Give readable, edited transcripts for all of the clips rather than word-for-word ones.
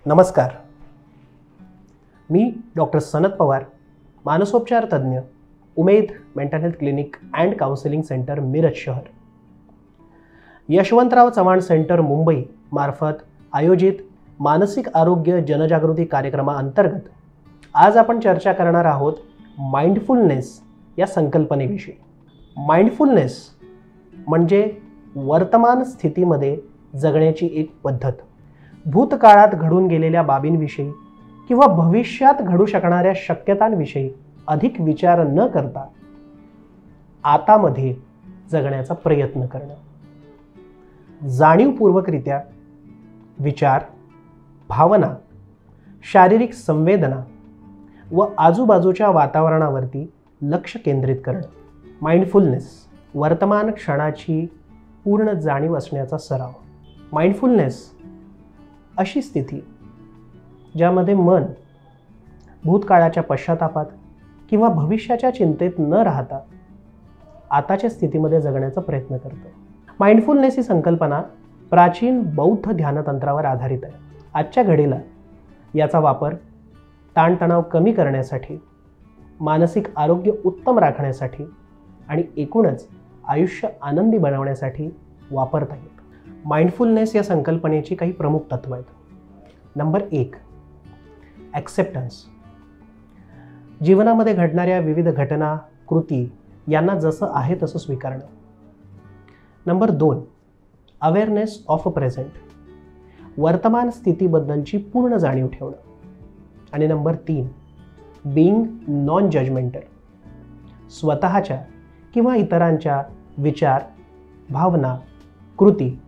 नमस्कार, मी डॉक्टर सनत पवार, मानसोपचार तज्ञ, Umed mental health clinic and counselling centre, Miraj शहर, यशवंतराव चव्हाण सेंटर, मुंबई मार्फत आयोजित मानसिक आरोग्य जनजागृती कार्यक्रमाअंतर्गत आज आपण चर्चा करणार आहोत माइंडफुलनेस या संकल्पनेविषयी. माइंडफुलनेस म्हणजे वर्तमान स्थितीमध्ये जगण्याची एक पद्धत. भूतकाळात घडून गेलेल्या बाबींविषयी किंवा भविष्यात घडू शकणाऱ्या शक्यतांविषयी अधिक विचार न करता आतामध्ये जगण्याचा प्रयत्न करणं. जाणीवपूर्वकरित्या विचार, भावना, शारीरिक संवेदना व आजूबाजूच्या वातावरणावरती लक्ष केंद्रित करणं. माइंडफुलनेस वर्तमान क्षणाची पूर्ण जाणीव असण्याचा सराव. माइंडफुलनेस अशी स्थिती ज्यामध्ये मन भूतकाळाच्या पश्चातापात किंवा भविष्याच्या चिंतेत न राहता आताच्या स्थितीमध्ये जगण्याचा प्रयत्न करतो. माइंडफुलनेस ही संकल्पना प्राचीन बौद्ध ध्यानतंत्रावर आधारित आहे. आजच्या घडीला याचा वापर ताणतणाव कमी करण्यासाठी, मानसिक आरोग्य उत्तम राखण्यासाठी आणि एकूणच आयुष्य आनंदी बनवण्यासाठी वापरता येतो. माइंडफुलनेस या संकल्पनेची काही प्रमुख तत्त्व आहेत. Number 1, acceptance. जीवनामध्ये घडणाऱ्या विविध घटना, कृती यांना जसं आहे तसं स्वीकारणं. Number 2, awareness of present. वर्तमान स्थितीबद्दलची पूर्ण जाणीव ठेवणं. आणि नंबर 3, बीइंग नॉन जजमेंटल. स्वतःच्या किंवा इतरांच्या विचार, भावना, कृती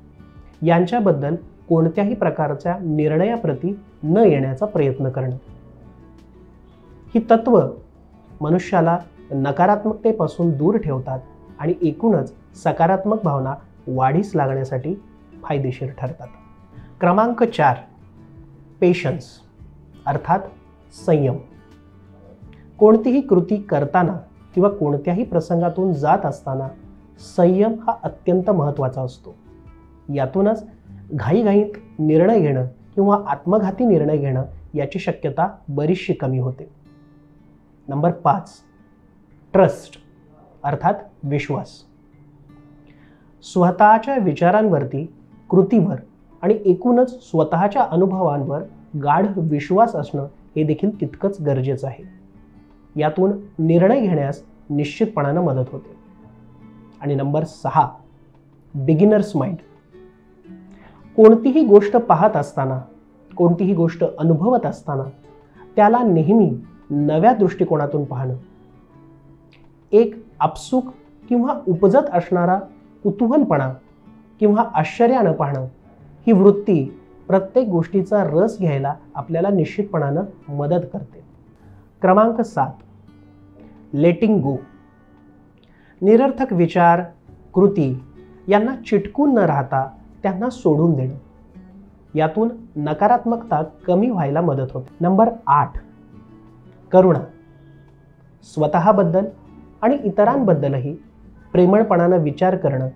यांच्याबद्दल कोणत्याही प्रकारच्या निर्णयाप्रती न येण्याचा प्रयत्न करणं. ही तत्त्व मनुष्याला नकारात्मकतेपासून दूर ठेवतात आणि एकूणच सकारात्मक भावना वाढीस लागण्यासाठी फायदेशीर ठरतात. क्रमांक 4, पेशन्स अर्थात संयम. कोणतीही कृती करताना किंवा कोणत्याही प्रसंगातून जात असताना संयम हा अत्यंत महत्त्वाचा असतो. यातूनच घाईघाईत निर्णय घेणं किंवा आत्मघाती निर्णय घेणं याची शक्यता बरीचशी कमी होते. नंबर 5, ट्रस्ट अर्थात विश्वास. स्वतःच्या विचारांवरती, कृतीवर आणि एकूणच स्वतःच्या अनुभवांवर गाढ विश्वास असणं हे देखील तितकंच गरजेचं आहे. यातून निर्णय घेण्यास निश्चितपणानं मदत होते. आणि नंबर 6, बिगिनर्स माइंड. कोणतीही गोष्ट पाहत असताना, कोणतीही गोष्ट अनुभवत असताना त्याला नेहमी नव्या दृष्टिकोनातून पाहणं. एक आपसूक किंवा उपजत असणारा कुतूहलपणा किंवा आश्चर्यानं पाहणं ही वृत्ती प्रत्येक गोष्टीचा रस घ्यायला आपल्याला निश्चितपणानं मदत करते. क्रमांक 7, लेटिंग गो. निरर्थक विचार, कृती यांना चिटकून न राहता त्यांना सोडून देणं. यातून नकारात्मकता कमी व्हायला मदत होते. नंबर 8, करुणा. स्वतःबद्दल आणि इतरांबद्दलही प्रेमळपणानं विचार करणं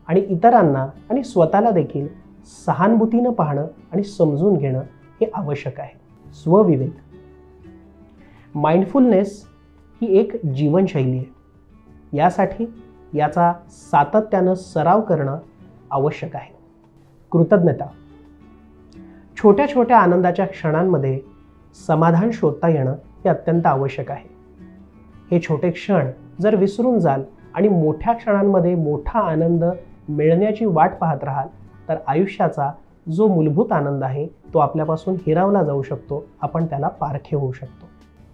आणि इतरांना आणि स्वतःला देखील सहानुभूतीनं पाहणं आणि समजून घेणं हे आवश्यक आहे. स्वविवेक. माइंडफुलनेस ही एक जीवनशैली आहे. यासाठी याचा सातत्यानं सराव करणं आवश्यक आहे. कृतज्ञता. छोट्या छोट्या आनंदाच्या क्षणांमध्ये समाधान शोधता येणं हे अत्यंत आवश्यक आहे. हे छोटे क्षण जर विसरून जाल आणि मोठ्या क्षणांमध्ये मोठा आनंद मिळण्याची वाट पाहत राहाल तर आयुष्याचा जो मूलभूत आनंद आहे तो आपल्यापासून हिरावला जाऊ शकतो. आपण त्याला पारखे होऊ शकतो.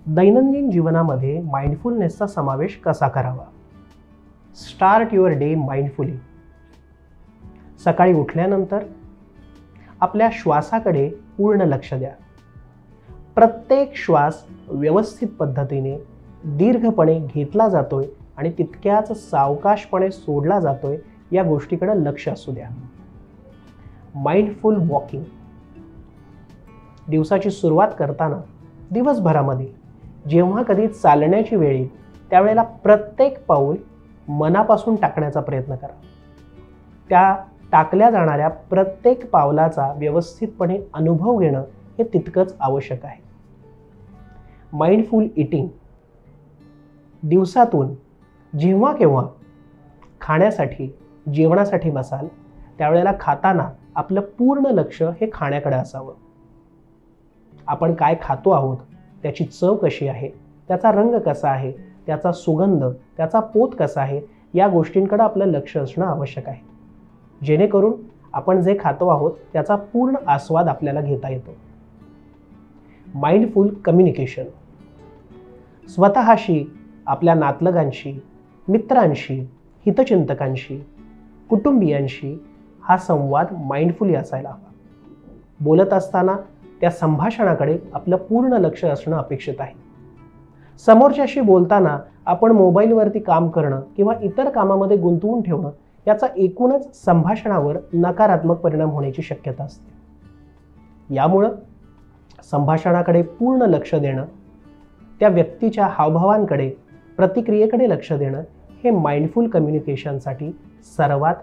दैनंदिन जीवनामध्ये माइंडफुलनेसचा समावेश कसा करावा? Start your day mindfully. सकाळी उठल्यानंतर आपल्या श्वासाकडे पूर्ण लक्ष द्या. प्रत्येक श्वास व्यवस्थित पद्धतीने दीर्घपणे घेतला जातोय आणि तितक्याच सावकाशपणे सोडला जातोय या गोष्टीकडे लक्ष असू द्या. Mindful walking. दिवसाची सुरुवात करताना दिवसभरामध्ये जेव्हा कधी चालण्याची वेळ येईल त्यावेळेला प्रत्येक पाऊल मनापासून टाकण्याचा प्रयत्न करा. त्या टाकल्या जाणाऱ्या प्रत्येक पावलाचा व्यवस्थितपणे अनुभव घेणं हे तितकंच आवश्यक आहे. माइंडफुल ईटिंग, दिवसातून जेव्हा केव्हा खाण्यासाठी जेवणासाठी बसाल त्यावेळेला खाताना आपलं पूर्ण लक्ष हे खाण्याकडे असावं. आपण काय खातो आहोत, त्याची चव कशी आहे, त्याचा रंग कसा आहे, त्याचा सुगंध, त्याचा पोत कसा आहे, या गोष्टींकडे आपलं लक्ष असणं आवश्यक आहे, जेणेकरून आपण जे खातो आहोत त्याचा पूर्ण आस्वाद आपल्याला घेता येतो. माइंडफुल कम्युनिकेशन, स्वतःशी, आपल्या नातलगांशी, मित्रांशी, हितचिंतकांशी, कुटुंबियांशी हा संवाद माइंडफुली असायला हवा. बोलत असताना त्या संभाषणाकडे आपलं पूर्ण लक्ष असणं अपेक्षित आहे. समोरच्याशी बोलताना आपण मोबाईलवरती काम करणं किंवा इतर कामामध्ये गुंतवून ठेवणं याचा एकूणच संभाषणावर नकारात्मक परिणाम होण्याची शक्यता असते. यामुळं संभाषणाकडे पूर्ण लक्ष देणं, त्या व्यक्तीच्या हावभावांकडे, प्रतिक्रियेकडे लक्ष देणं हे माइंडफुल कम्युनिकेशनसाठी सर्वात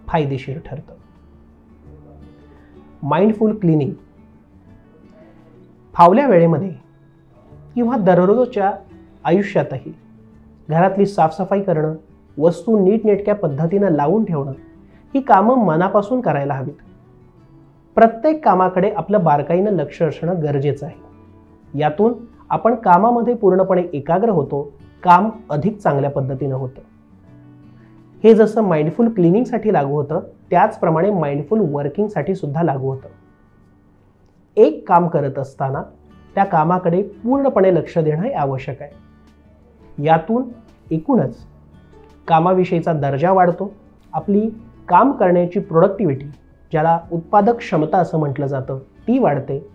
फायदेशीर ठरतं. माइंडफुल क्लिनिंग, फावल्या वेळेमध्ये किंवा दररोजच्या आयुष्यातही घरातली साफसफाई करणं, वस्तू नीटनेटक्या पद्धतीनं लावून ठेवणं ही कामं मनापासून करायला हवीत. प्रत्येक कामाकडे आपलं बारकाईनं लक्ष असणं गरजेचं आहे. यातून आपण कामामध्ये पूर्णपणे एकाग्र होतो, काम अधिक चांगल्या पद्धतीनं होतं. हे जसं माइंडफुल क्लिनिंगसाठी लागू होतं त्याचप्रमाणे माइंडफुल वर्किंगसाठी सुद्धा लागू होतं. एक काम करत असताना त्या कामाकडे पूर्णपणे लक्ष देणं हे आवश्यक आहे. यातून एकूणच कामाविषयीचा दर्जा वाढतो, आपली काम करण्याची प्रोडक्टिव्हिटी, ज्याला उत्पादक क्षमता असं म्हटलं जातं, ती वाढते,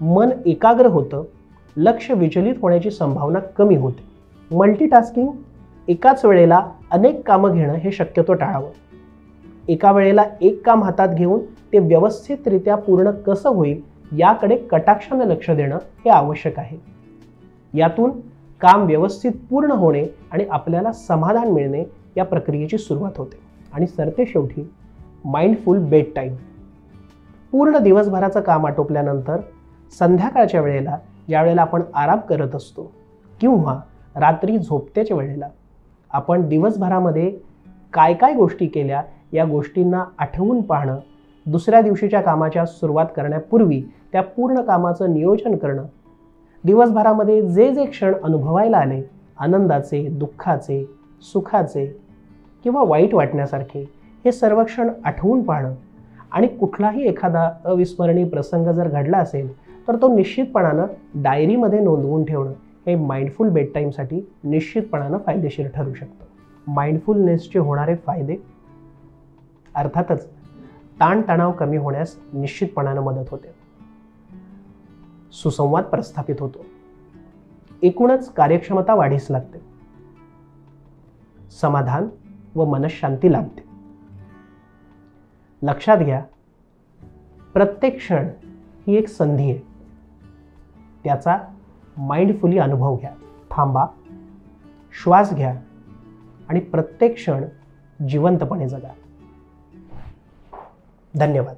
मन एकाग्र होतं, लक्ष विचलित होण्याची संभावना कमी होते. मल्टीटास्किंग, एकाच वेळेला अनेक कामं घेणं हे शक्यतो टाळावं. एका वेळेला एक काम हातात घेऊन ते व्यवस्थितरित्या पूर्ण कसं होईल याकडे कटाक्षानं लक्ष देणं हे आवश्यक आहे. यातून काम व्यवस्थित पूर्ण होणे आणि आपल्याला समाधान मिळणे या प्रक्रियेची सुरुवात होते. आणि सरते शेवटी माइंडफुल बेड टाईम, पूर्ण दिवसभराचं काम आटोपल्यानंतर संध्याकाळच्या वेळेला, ज्यावेळेला आपण आराम करत असतो किंवा रात्री झोपतेच्या वेळेला आपण दिवसभरामध्ये काय काय गोष्टी केल्या या गोष्टींना आठवून पाहणं, दुसऱ्या दिवशीच्या कामाच्या सुरुवात करण्यापूर्वी त्या पूर्ण कामाचं नियोजन करणं, दिवसभरामध्ये जे जे क्षण अनुभवायला आले, आनंदाचे, दुःखाचे, सुखाचे किंवा वाईट वाटण्यासारखे, हे सर्व क्षण आठवून पाहणं आणि कुठलाही एखादा अविस्मरणीय प्रसंग जर घडला असेल तर तो निश्चितपणानं डायरीमध्ये नोंदवून ठेवणं हे माइंडफुल बेड टाईमसाठी निश्चितपणानं फायदेशीर ठरू शकतं. माइंडफुलनेसचे होणारे फायदे, अर्थातच ताणतणाव कमी होण्यास निश्चितपणानं मदत होते, सुसंवाद प्रस्थापित होतो, एकूणच कार्यक्षमता वाढीस लागते, समाधान व मनःशांती लाभते. लक्षात घ्या, प्रत्येक क्षण ही एक संधी आहे, त्याचा माइंडफुली अनुभव घ्या. थांबा, श्वास घ्या आणि प्रत्येक क्षण जिवंतपणे जगा. धन्यवाद.